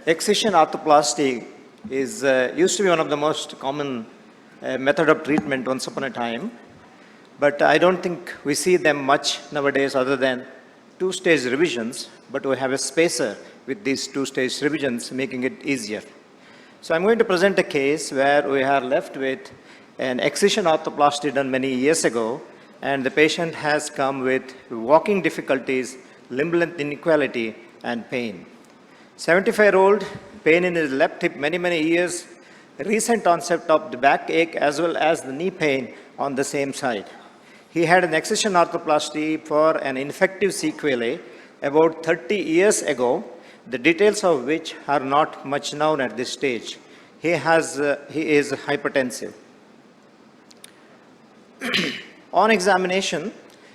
Excision arthroplasty is used to be one of the most common method of treatment once upon a time, but I don't think we see them much nowadays other than two-stage revisions, but we have a spacer with these two-stage revisions making it easier. So I'm going to present a case where we are left with an excision arthroplasty done many years ago, and the patient has come with walking difficulties, limb length inequality, and pain. 75-year-old, pain in his left hip many years, recent onset of the back ache as well as the knee pain on the same side. He had an excision arthroplasty for an infective sequelae about 30 years ago, the details of which are not much known at this stage. He is hypertensive. On examination,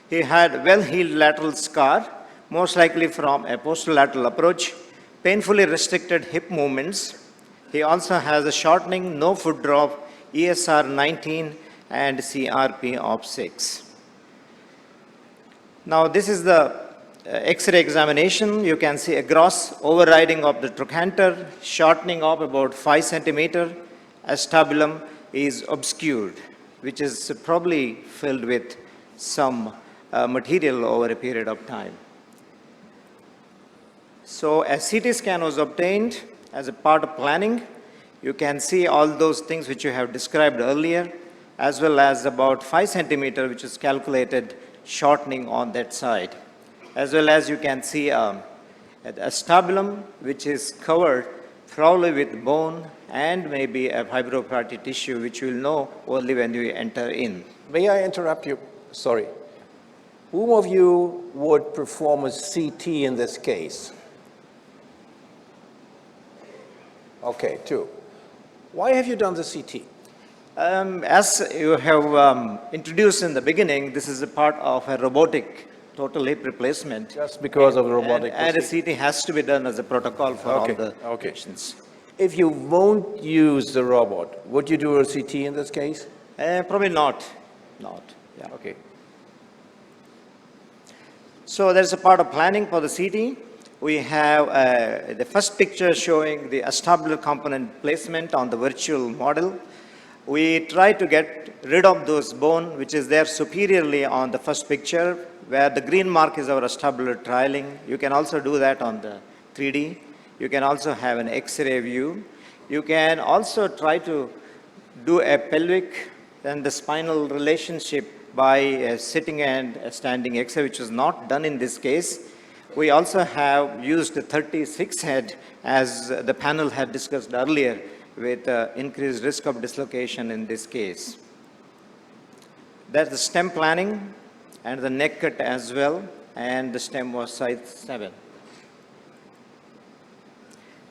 he had well-healed lateral scar, most likely from a posterolateral approach, painfully restricted hip movements. He also has a shortening, no foot drop, ESR 19, and CRP of 6. Now, this is the X-ray examination. You can see a gross overriding of the trochanter, shortening of about 5 centimeter. Acetabulum is obscured, which is probably filled with some material over a period of time. So a CT scan was obtained as a part of planning. You can see all those things which you have described earlier, as well as about 5 centimeter, which is calculated shortening on that side. As well as you can see the acetabulum, which is covered probably with bone and maybe a fibrofatty tissue, which you will know only when you enter in. May I interrupt you? Sorry. Whom of you would perform a CT in this case? Okay, 2. Why have you done the CT? As you have introduced in the beginning, this is a part of a robotic total hip replacement. Just because of the robotic and a CT has to be done as a protocol for all the patients. If you won't use the robot, would you do a CT in this case? Probably not. Yeah. Okay. So there's a part of planning for the CT. We have the first picture showing the acetabular component placement on the virtual model. We try to get rid of those bone, which is there superiorly on the first picture, where the green mark is our acetabular trialing. You can also do that on the 3D. You can also have an X-ray view. You can also try to do a pelvic and the spinal relationship by a sitting and a standing X-ray, which was not done in this case. We also have used the 36 head, as the panel had discussed earlier, with increased risk of dislocation in this case. That's the stem planning and the neck cut as well, and the stem was size 7.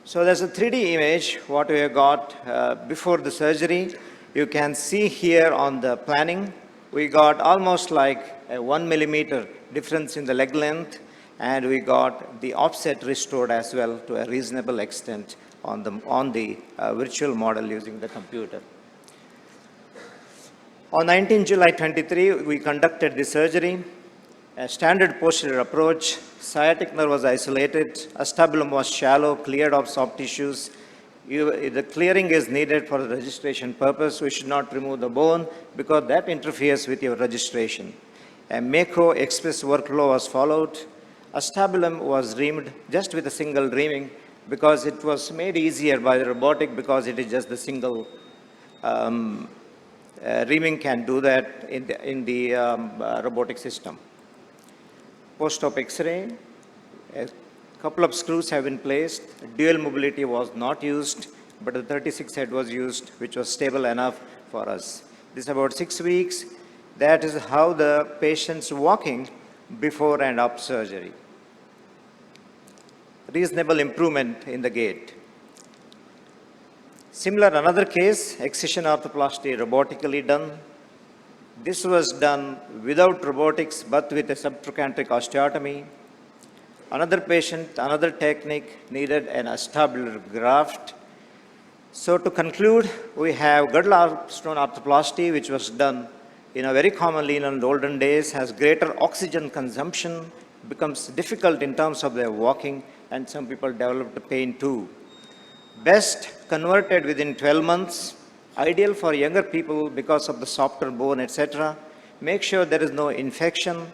So there's a 3D image, what we have got before the surgery. You can see here on the planning, we got almost like a 1 millimeter difference in the leg length, and we got the offset restored as well to a reasonable extent on the virtual model using the computer. On 19 July 23, we conducted the surgery. A standard posterior approach, sciatic nerve was isolated, acetabulum was shallow, cleared of soft tissues. The clearing is needed for the registration purpose. We should not remove the bone because that interferes with your registration. A macro express workflow was followed. Acetabulum was reamed just with a single reaming because it was made easier by the robotic because it is just the single reaming can do that in the robotic system. Post-op X-ray, a couple of screws have been placed. Dual mobility was not used, but the 36 head was used, which was stable enough for us. This is about 6 weeks. That is how the patient's walking before and after surgery. Reasonable improvement in the gait. Similar, another case, excision arthroplasty robotically done. This was done without robotics, but with a subtrochanteric osteotomy. Another patient, another technique, needed an acetabular graft. So to conclude, we have girdle stone arthroplasty, which was done very commonly in the olden days, has greater oxygen consumption, becomes difficult in terms of their walking, and some people developed pain too. Best converted within 12 months, ideal for younger people because of the softer bone, etc. Make sure there is no infection.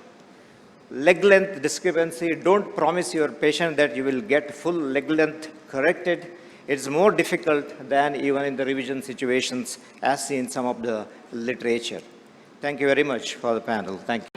Leg length discrepancy, don't promise your patient that you will get full leg length corrected. It's more difficult than even in the revision situations as seen in some of the literature. Thank you very much for the panel. Thank you.